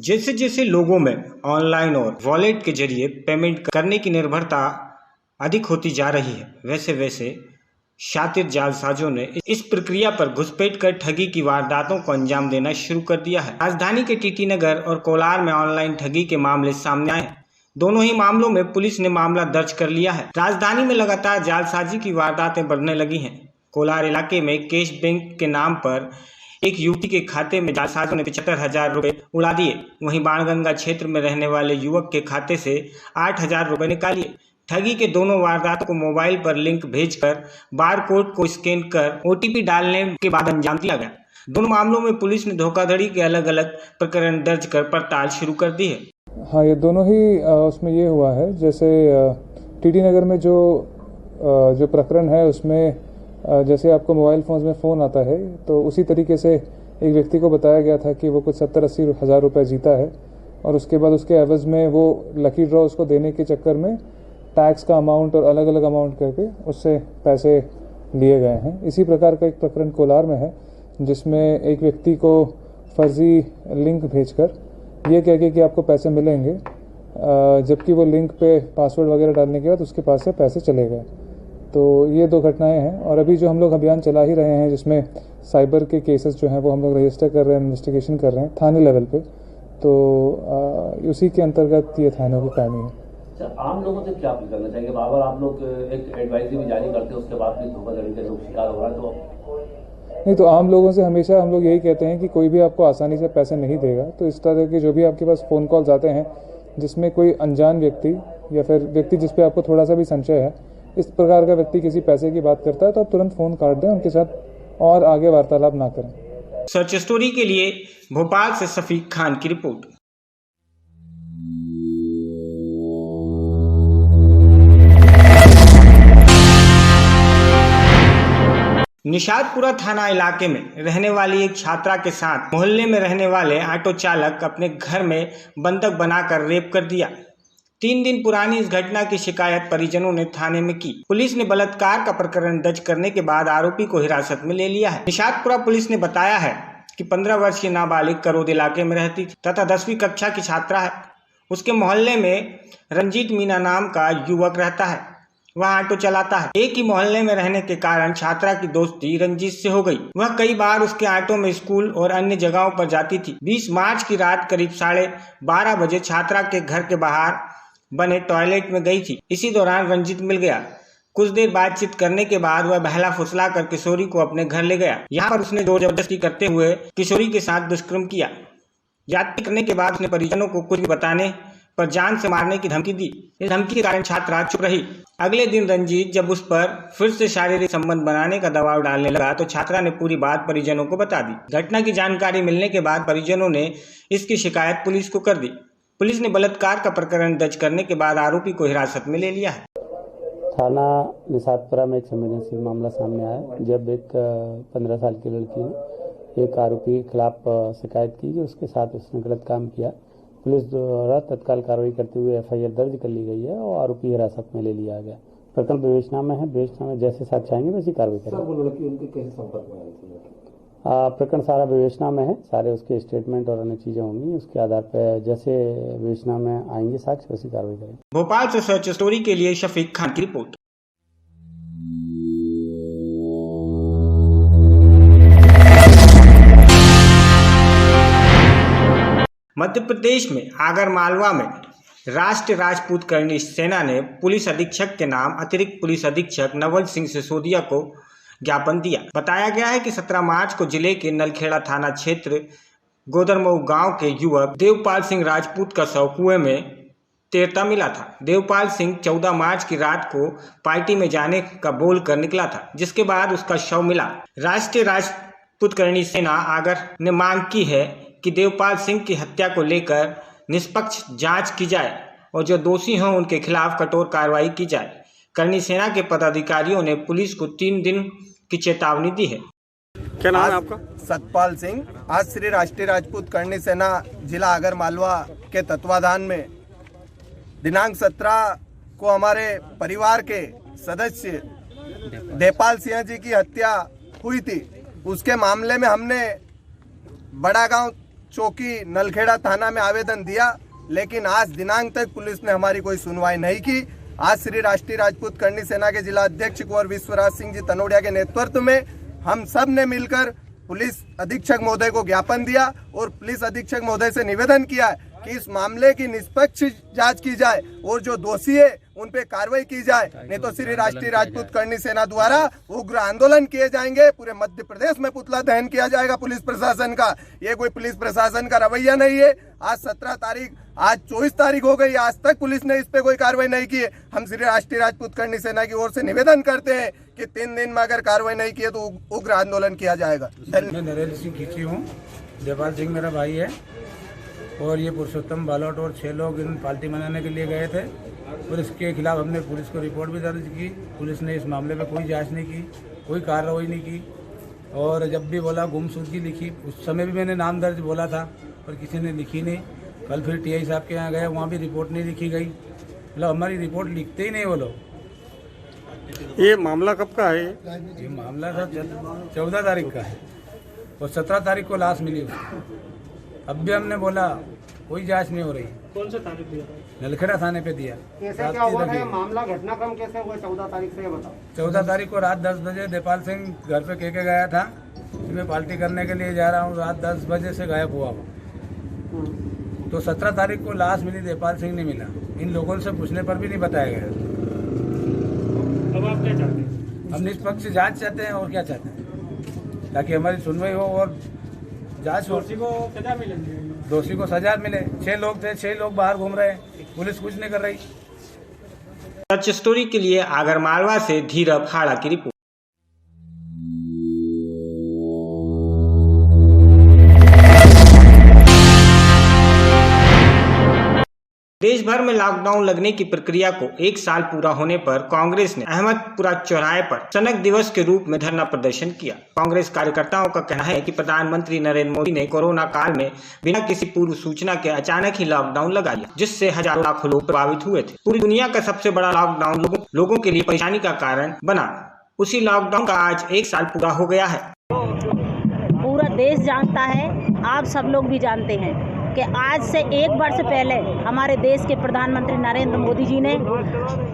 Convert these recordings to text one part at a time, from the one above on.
जैसे जैसे लोगों में ऑनलाइन और वॉलेट के जरिए पेमेंट करने की निर्भरता अधिक होती जा रही है, वैसे वैसे शातिर जालसाजों ने इस प्रक्रिया पर घुसपैठ कर ठगी की वारदातों को अंजाम देना शुरू कर दिया है। राजधानी के टीटी नगर और कोलार में ऑनलाइन ठगी के मामले सामने आए हैं। दोनों ही मामलों में पुलिस ने मामला दर्ज कर लिया है। राजधानी में लगातार जालसाजी की वारदातें बढ़ने लगी हैं। कोलार इलाके में कैश बैंक के नाम पर एक युवती के खाते में जालसाजों ने 75,000 रुपए उड़ा दिए। वहीं बाणगंगा क्षेत्र में रहने वाले युवक के खाते से 8,000 रुपए निकालिए। ठगी के दोनों वारदातों को मोबाइल पर लिंक भेजकर बारकोड को स्कैन कर ओटीपी डालने के बाद अंजाम दिया गया। दोनों मामलों में पुलिस ने धोखाधड़ी के अलग अलग प्रकरण दर्ज कर पड़ताल शुरू कर दी है। हाँ, ये दोनों ही उसमें ये हुआ है, जैसे टीटी नगर में जो प्रकरण है उसमें जैसे आपको मोबाइल फ़ोन में फ़ोन आता है तो उसी तरीके से एक व्यक्ति को बताया गया था कि वो कुछ 70-80 हज़ार रुपये जीता है और उसके बाद उसके एवज़ में वो लकी ड्रॉ उसको देने के चक्कर में टैक्स का अमाउंट और अलग अलग अमाउंट करके उससे पैसे लिए गए हैं। इसी प्रकार का एक प्रकरण कोलार में है जिसमें एक व्यक्ति को फर्जी लिंक भेजकर ये कह के कि आपको पैसे मिलेंगे, जबकि वो लिंक पे पासवर्ड वगैरह डालने के बाद उसके पास से पैसे चले गए। तो ये दो घटनाएं हैं और अभी जो हम लोग अभियान चला ही रहे हैं जिसमें साइबर के केसेस जो हैं वो हम लोग रजिस्टर कर रहे हैं, इन्वेस्टिगेशन कर रहे हैं थाने लेवल पे, तो उसी के अंतर्गत ये थानों की कायमी है। सर, आम लोगों से क्या अपील करना चाहिए? बार आप लोग एक एडवाइजरी भी जारी करते हैं, उसके बाद भी धोखाधड़ी के लोग शिकार हो रहा है, तो नहीं, तो आम लोगों से हमेशा हम लोग यही कहते हैं कि कोई भी आपको आसानी से पैसे नहीं देगा। तो इस तरह के जो भी आपके पास फ़ोन कॉल्स आते हैं जिसमें कोई अनजान व्यक्ति या फिर व्यक्ति जिस पे आपको थोड़ा सा भी संशय है, इस प्रकार का व्यक्ति किसी पैसे की बात करता है तो आप तुरंत फ़ोन काट दें, उनके साथ और आगे वार्तालाप ना करें। सर्च स्टोरी के लिए भोपाल से शफीक खान की रिपोर्ट। निशादपुरा थाना इलाके में रहने वाली एक छात्रा के साथ मोहल्ले में रहने वाले ऑटो चालक अपने घर में बंधक बनाकर रेप कर दिया। 3 दिन पुरानी इस घटना की शिकायत परिजनों ने थाने में की। पुलिस ने बलात्कार का प्रकरण दर्ज करने के बाद आरोपी को हिरासत में ले लिया है। निशादपुरा पुलिस ने बताया है कि 15 वर्षीय नाबालिग करौद इलाके में रहती थी तथा 10वीं कक्षा की छात्रा है। उसके मोहल्ले में रंजीत मीना नाम का युवक रहता है, वह ऑटो चलाता है। एक ही मोहल्ले में रहने के कारण छात्रा की दोस्ती रंजीत से हो गई। वह कई बार उसके ऑटो में स्कूल और अन्य जगहों पर जाती थी। 20 मार्च की रात करीब 12:30 बजे छात्रा के घर के बाहर बने टॉयलेट में गई थी। इसी दौरान रंजीत मिल गया। कुछ देर बातचीत करने के बाद वह बहला फुसला कर किशोरी को अपने घर ले गया। यहाँ पर उसने जोर जबरदस्ती करते हुए किशोरी के साथ दुष्कर्म किया। याद करने के बाद उसने परिजनों को कुछ भी बताने पर जान से मारने की धमकी दी। इस धमकी के कारण छात्रा चुप रही। अगले दिन रंजीत जब उस पर फिर से शारीरिक संबंध बनाने का दबाव डालने लगा तो छात्रा ने पूरी बात परिजनों को बता दी। घटना की जानकारी मिलने के बाद परिजनों ने इसकी शिकायत पुलिस को कर दी। पुलिस ने बलात्कार का प्रकरण दर्ज करने के बाद आरोपी को हिरासत में ले लिया है। थाना निशादपुरा में एक संवेदनशील मामला सामने आया जब एक 15 साल की लड़की ने एक आरोपी के खिलाफ शिकायत की कि उसके साथ उसने गलत काम किया। पुलिस द्वारा तत्काल कार्रवाई करते हुए FIR दर्ज कर ली गई है और आरोपी हिरासत में ले लिया गया। प्रकरण विवेचना में है। विवेचना में जैसे साक्ष्य आएंगे वैसी कार्रवाई करेंगे। वो लड़की उनके कैसे संपर्क में आई थी? प्रकरण सारा विवेचना में है। सारे उसके स्टेटमेंट और अन्य चीजें होंगी, उसके आधार पर जैसे विवेचना में आएंगे साक्ष्य वैसी कार्रवाई करेंगे। भोपाल से सर्च स्टोरी के लिए शफीक खान की रिपोर्ट। मध्य प्रदेश में आगरमालवा में राष्ट्रीय राजपूत करणी सेना ने पुलिस अधीक्षक के नाम अतिरिक्त पुलिस अधीक्षक नवल सिंह सिसोदिया को ज्ञापन दिया। बताया गया है कि 17 मार्च को जिले के नलखेड़ा थाना क्षेत्र गोदरमऊ गांव के युवक देवपाल सिंह राजपूत का शव कुएं में तैरता मिला था। देवपाल सिंह 14 मार्च की रात को पार्टी में जाने का बोल कर निकला था, जिसके बाद उसका शव मिला। राष्ट्रीय राजपूत करणी सेना आगर ने मांग की है कि देवपाल सिंह की हत्या को लेकर निष्पक्ष जांच की जाए और जो दोषी हों उनके खिलाफ कठोर कार्रवाई की जाए। करणी सेना के पदाधिकारियों ने पुलिस को 3 दिन की चेतावनी दी है। क्या नाम है आपका? सतपाल सिंह। आज श्री राष्ट्रीय राजपूत करणी सेना जिला आगरमालवा के तत्वाधान में दिनांक 17 को हमारे परिवार के सदस्य देवपाल सिंह जी की हत्या हुई थी। उसके मामले में हमने बड़ा गांव चौकी नलखेड़ा थाना में आवेदन दिया, लेकिन आज दिनांक तक पुलिस ने हमारी कोई सुनवाई नहीं की। आज श्री राष्ट्रीय राजपूत करनी सेना के जिला अध्यक्ष कुंवर विश्वराज सिंह जी तनोड़िया के नेतृत्व में हम सब ने मिलकर पुलिस अधीक्षक महोदय को ज्ञापन दिया और पुलिस अधीक्षक महोदय से निवेदन किया है कि इस मामले की निष्पक्ष जांच की जाए और जो दोषी है उन पे कार्रवाई की जाए, नहीं तो श्री राष्ट्रीय राजपूत करनी सेना द्वारा उग्र आंदोलन किए जाएंगे। पूरे मध्य प्रदेश में पुतला दहन किया जाएगा पुलिस प्रशासन का। ये कोई पुलिस प्रशासन का रवैया नहीं है। आज 17 तारीख, आज 24 तारीख हो गई, आज तक पुलिस ने इस पे कोई कार्रवाई नहीं की है। हम श्री राष्ट्रीय राजपूत करनी सेना की ओर से निवेदन करते हैं कि 3 दिन में अगर कार्रवाई नहीं की है तो उग्र आंदोलन किया जाएगा। मैं नरेंद्र सिंह खींची हूँ, देवपाल सिंह मेरा भाई है और ये पुरुषोत्तम बालोट और 6 लोग इन पार्टी मनाने के लिए गए थे और इसके खिलाफ हमने पुलिस को रिपोर्ट भी दर्ज की। पुलिस ने इस मामले में कोई जांच नहीं की, कोई कार्रवाई नहीं की और जब भी बोला गुमशुदगी लिखी, उस समय भी मैंने नाम दर्ज बोला था पर किसी ने लिखी नहीं। कल फिर टीआई साहब के यहाँ गए, वहाँ भी रिपोर्ट नहीं लिखी गई। मतलब हमारी रिपोर्ट लिखते ही नहीं वो लोग। ये मामला कब का है? ये मामला था 14 तारीख का है और 17 तारीख को लाश मिली उसको। अब भी हमने बोला कोई जांच नहीं हो रही। कौन से तारीख दिया? नलखेड़ा थाने पे दिया। कैसे क्या हुआ है मामला, घटनाक्रम कैसे हुआ 14 तारीख से, ये बताओ। 14 तारीख को रात 10 बजे देवपाल सिंह घर पे कह के गया था कि मैं पार्टी करने के लिए जा रहा हूँ। रात 10 बजे से गायब हुआ वो। तो 17 तारीख को लाश मिली, देवपाल सिंह नहीं मिला। इन लोगों से पूछने पर भी नहीं बताया गया। अब आप क्या चाहते हैं? हम निष्पक्ष जांच चाहते हैं और क्या चाहते हैं, ताकि हमारी सुनवाई हो और जांच हो। दोषी को सजा मिलेगी? दोषी को सजा मिले। 6 लोग थे, 6 लोग बाहर घूम रहे हैं, पुलिस कुछ नहीं कर रही। सच स्टोरी के लिए आगरमालवा से धीरज हाड़ा की रिपोर्ट। देश भर में लॉकडाउन लगने की प्रक्रिया को 1 साल पूरा होने पर कांग्रेस ने अहमदपुरा चौराहे पर सनक दिवस के रूप में धरना प्रदर्शन किया। कांग्रेस कार्यकर्ताओं का कहना है कि प्रधानमंत्री नरेंद्र मोदी ने कोरोना काल में बिना किसी पूर्व सूचना के अचानक ही लॉकडाउन लगा दिया, जिससे हजारों लाखों लोग प्रभावित हुए थे। पूरी दुनिया का सबसे बड़ा लॉकडाउन लोगों के लिए परेशानी का कारण बना। उसी लॉकडाउन का आज 1 साल पूरा हो गया है। पूरा देश जानता है, आप सब लोग भी जानते हैं कि आज से 1 वर्ष पहले हमारे देश के प्रधानमंत्री नरेंद्र मोदी जी ने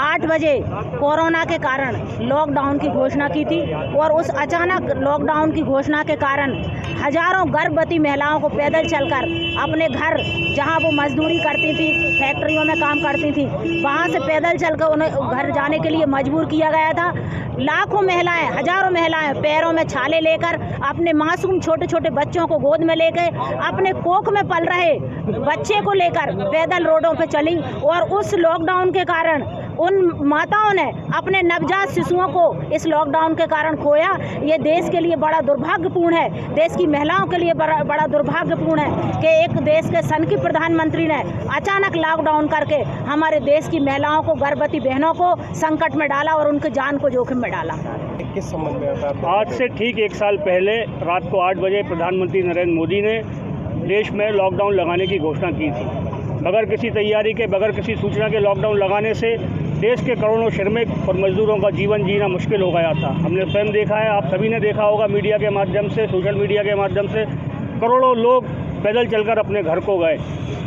8 बजे कोरोना के कारण लॉकडाउन की घोषणा की थी और उस अचानक लॉकडाउन की घोषणा के कारण हजारों गर्भवती महिलाओं को पैदल चलकर अपने घर, जहां वो मजदूरी करती थी, फैक्ट्रियों में काम करती थी, वहां से पैदल चलकर उन्हें घर जाने के लिए मजबूर किया गया था। लाखों महिलाएं, हजारों महिलाएं पैरों में छाले लेकर अपने मासूम छोटे छोटे बच्चों को गोद में लेकर अपने कोख में पल रहे बच्चे को लेकर पैदल रोडों पे चली और उस लॉकडाउन के कारण उन माताओं ने अपने नवजात शिशुओं को इस लॉकडाउन के कारण खोया। ये देश के लिए बड़ा दुर्भाग्यपूर्ण है, देश की महिलाओं के लिए बड़ा दुर्भाग्यपूर्ण है कि एक देश के सन की प्रधानमंत्री ने अचानक लॉकडाउन करके हमारे देश की महिलाओं को, गर्भवती बहनों को संकट में डाला और उनकी जान को जोखिम में डाला। किस संबंध में? आज से ठीक 1 साल पहले रात को 8 बजे प्रधानमंत्री नरेंद्र मोदी ने देश में लॉकडाउन लगाने की घोषणा की थी। बगैर किसी तैयारी के, बगैर किसी सूचना के लॉकडाउन लगाने से देश के करोड़ों श्रमिक और मजदूरों का जीवन जीना मुश्किल हो गया था। हमने स्वयं देखा है, आप सभी ने देखा होगा मीडिया के माध्यम से, सोशल मीडिया के माध्यम से, करोड़ों लोग पैदल चलकर अपने घर को गए।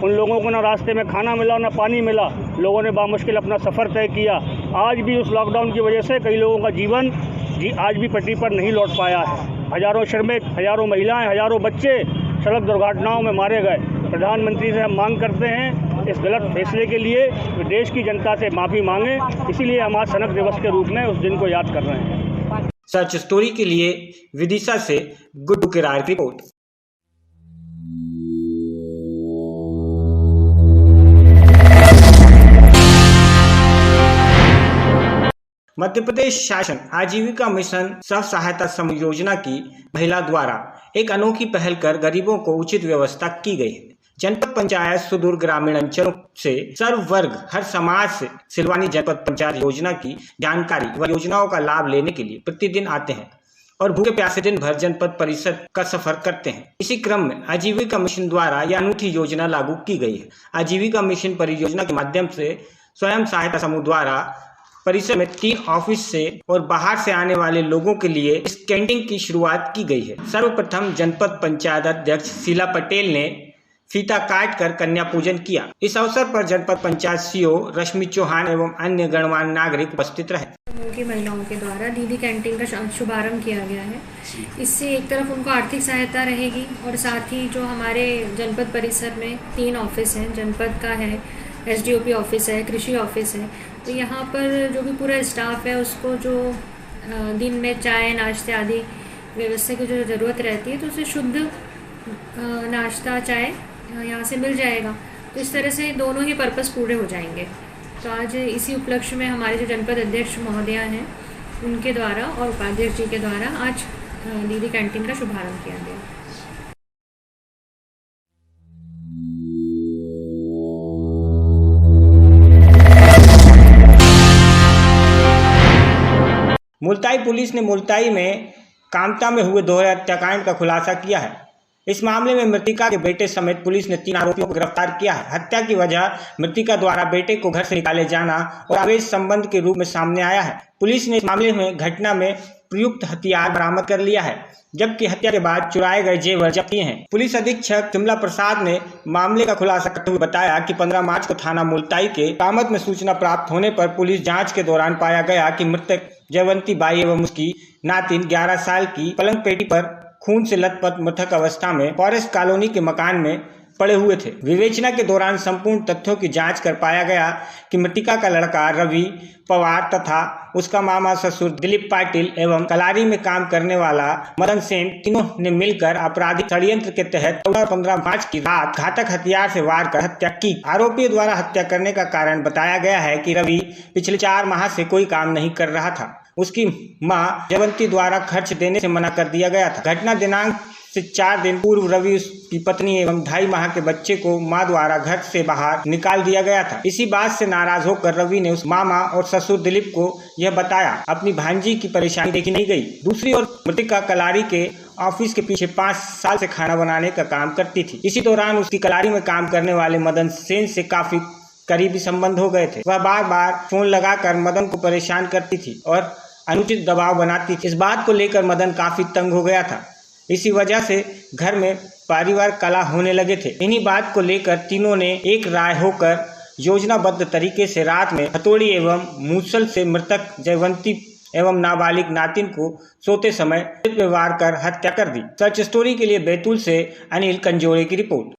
उन लोगों को ना रास्ते में खाना मिला, ना पानी मिला। लोगों ने बामुश्किल अपना सफ़र तय किया। आज भी उस लॉकडाउन की वजह से कई लोगों का जीवन आज भी पटरी पर नहीं लौट पाया है। हजारों श्रमिक, हजारों महिलाएं, हजारों बच्चे सड़क दुर्घटनाओं में मारे गए। प्रधानमंत्री से हम मांग करते हैं इस गलत फैसले के लिए देश की जनता से माफ़ी मांगे। इसीलिए हम आज सनक दिवस के रूप में उस दिन को याद कर रहे हैं। सच स्टोरी के लिए विदिशा से गुड्डू किरार की रिपोर्ट। मध्य प्रदेश शासन आजीविका मिशन स्व सहायता समूह योजना की महिला द्वारा एक अनोखी पहल कर गरीबों को उचित व्यवस्था की गई है। जनपद पंचायत सुदूर ग्रामीण अंचलों से सर्व वर्ग, हर समाज से सिलवानी जनपद पंचायत योजना की जानकारी व योजनाओं का लाभ लेने के लिए प्रतिदिन आते हैं और भूखे प्यासे दिन भर जनपद परिषद का सफर करते हैं। इसी क्रम में आजीविका मिशन द्वारा यह अनूठी योजना लागू की गई है। आजीविका मिशन परियोजना के माध्यम से स्वयं सहायता समूह द्वारा परिसर में 3 ऑफिस से और बाहर से आने वाले लोगों के लिए इस कैंटीन की शुरुआत की गई है। सर्वप्रथम जनपद पंचायत अध्यक्ष शीला पटेल ने फीता काट कर कन्या पूजन किया। इस अवसर पर जनपद पंचायत सीओ रश्मि चौहान एवं अन्य गणमान्य नागरिक उपस्थित रहे। की महिलाओं के द्वारा दीदी कैंटीन का शुभारंभ किया गया है। इससे एक तरफ उनको आर्थिक सहायता रहेगी और साथ ही जो हमारे जनपद परिसर में 3 ऑफिस हैं, जनपद का है, SDOP ऑफिस है, कृषि ऑफिस है, तो यहाँ पर जो भी पूरा स्टाफ है उसको जो दिन में चाय नाश्ते आदि व्यवस्था की जो ज़रूरत रहती है तो उसे शुद्ध नाश्ता चाय यहाँ से मिल जाएगा। तो इस तरह से दोनों ही पर्पस पूरे हो जाएंगे। तो आज इसी उपलक्ष्य में हमारे जो जनपद अध्यक्ष महोदया हैं उनके द्वारा और उपाध्यक्ष जी के द्वारा आज दीदी कैंटीन का शुभारंभ किया गया। मुल्ताई पुलिस ने मुल्ताई में कामता में हुए दोहरे हत्याकांड का खुलासा किया है। इस मामले में मृतिका के बेटे समेत पुलिस ने 3 आरोपियों को गिरफ्तार किया है। हत्या की वजह मृतिका द्वारा बेटे को घर से निकाले जाना और अवैध संबंध के रूप में सामने आया है। पुलिस ने इस मामले में घटना में प्रयुक्त हथियार बरामद कर लिया है, जबकि हत्या के बाद चुराए गए जेवर जब्त किए हैं। पुलिस अधीक्षक शिमला प्रसाद ने मामले का खुलासा करते हुए बताया कि 15 मार्च को थाना मुल्ताई के कामत में सूचना प्राप्त होने पर पुलिस जांच के दौरान पाया गया कि मृतक जयवंती बाई एवं उसकी नातिन 11 साल की पलंग पेटी पर खून से लथपथ मृतक अवस्था में फॉरेस्ट कॉलोनी के मकान में पड़े हुए थे। विवेचना के दौरान संपूर्ण तथ्यों की जांच कर पाया गया कि मृतिका का लड़का रवि पवार तथा उसका मामा ससुर दिलीप पाटिल एवं कलारी में काम करने वाला मदन सेन तीनों ने मिलकर आपराधिक षड्यंत्र के तहत 14-15 मार्च की रात घातक हथियार से वार कर हत्या की। आरोपियों द्वारा हत्या करने का कारण बताया गया है कि रवि पिछले 4 माह से कोई काम नहीं कर रहा था। उसकी मां जयवंती द्वारा खर्च देने से मना कर दिया गया था। घटना दिनांक से 4 दिन पूर्व रवि उसकी पत्नी एवं 2.5 माह के बच्चे को मां द्वारा घर से बाहर निकाल दिया गया था। इसी बात से नाराज होकर रवि ने उस मामा और ससुर दिलीप को यह बताया। अपनी भांजी की परेशानी देखी नहीं गई। दूसरी ओर मृतिका कलारी के ऑफिस के पीछे 5 साल से खाना बनाने का काम करती थी। इसी दौरान उसकी कलारी में काम करने वाले मदन सेन से काफी करीबी संबंध हो गए थे। वह बार बार फोन लगाकर मदन को परेशान करती थी और अनुचित दबाव बनाती थी। इस बात को लेकर मदन काफी तंग हो गया था। इसी वजह से घर में पारिवारिक कलह होने लगे थे। इन्हीं बात को लेकर तीनों ने एक राय होकर योजनाबद्ध तरीके से रात में हथौड़ी एवं मूसल से मृतक जयवंती एवं नाबालिग नातिन को सोते समय सिर में वार कर हत्या कर दी। सच स्टोरी के लिए बैतूल से अनिल कंजोरे की रिपोर्ट।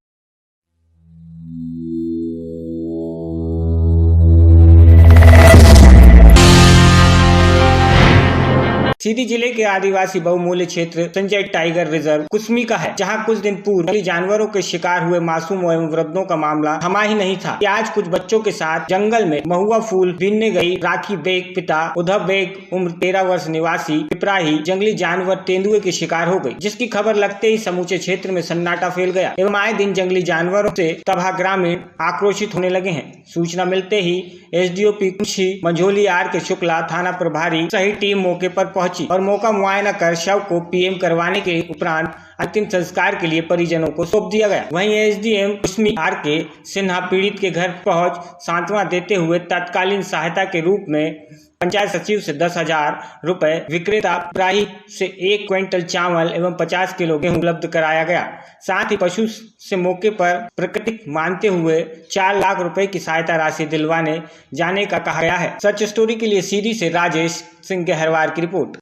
सीधी जिले के आदिवासी बहुमूल्य क्षेत्र संजय टाइगर रिजर्व कुसमी का है, जहां कुछ दिन पूर्व जंगली जानवरों के शिकार हुए मासूम एवं वृद्धों का मामला थमा ही नहीं था कि आज कुछ बच्चों के साथ जंगल में महुआ फूल बीनने गई राखी बेग पिता उद्धव बेग उम्र 13 वर्ष निवासी पिपराही जंगली जानवर तेंदुए के शिकार हो गई, जिसकी खबर लगते ही समूचे क्षेत्र में सन्नाटा फैल गया एवं आए दिन जंगली जानवरों से तबाह ग्रामीण आक्रोशित होने लगे हैं। सूचना मिलते ही SDOP कुंशी मंझोली आर के शुक्ला थाना प्रभारी सही टीम मौके पर पहुंची और मौका मुआयना कर शव को PM करवाने के उपरांत अंतिम संस्कार के लिए परिजनों को सौंप दिया गया। वहीं SDM कुसमी आर के सिन्हा पीड़ित के घर पहुंच सांत्वना देते हुए तत्कालीन सहायता के रूप में पंचायत सचिव से 10,000 रुपए, विक्रेता पिपराही से 1 क्विंटल चावल एवं 50 किलो गेहूं उपलब्ध कराया गया। साथ ही पशु से मौके पर प्राकृतिक मानते हुए 4 लाख रुपए की सहायता राशि दिलवाने जाने का कहा गया है। सच स्टोरी के लिए सीधी से राजेश सिंह गहरवार की रिपोर्ट।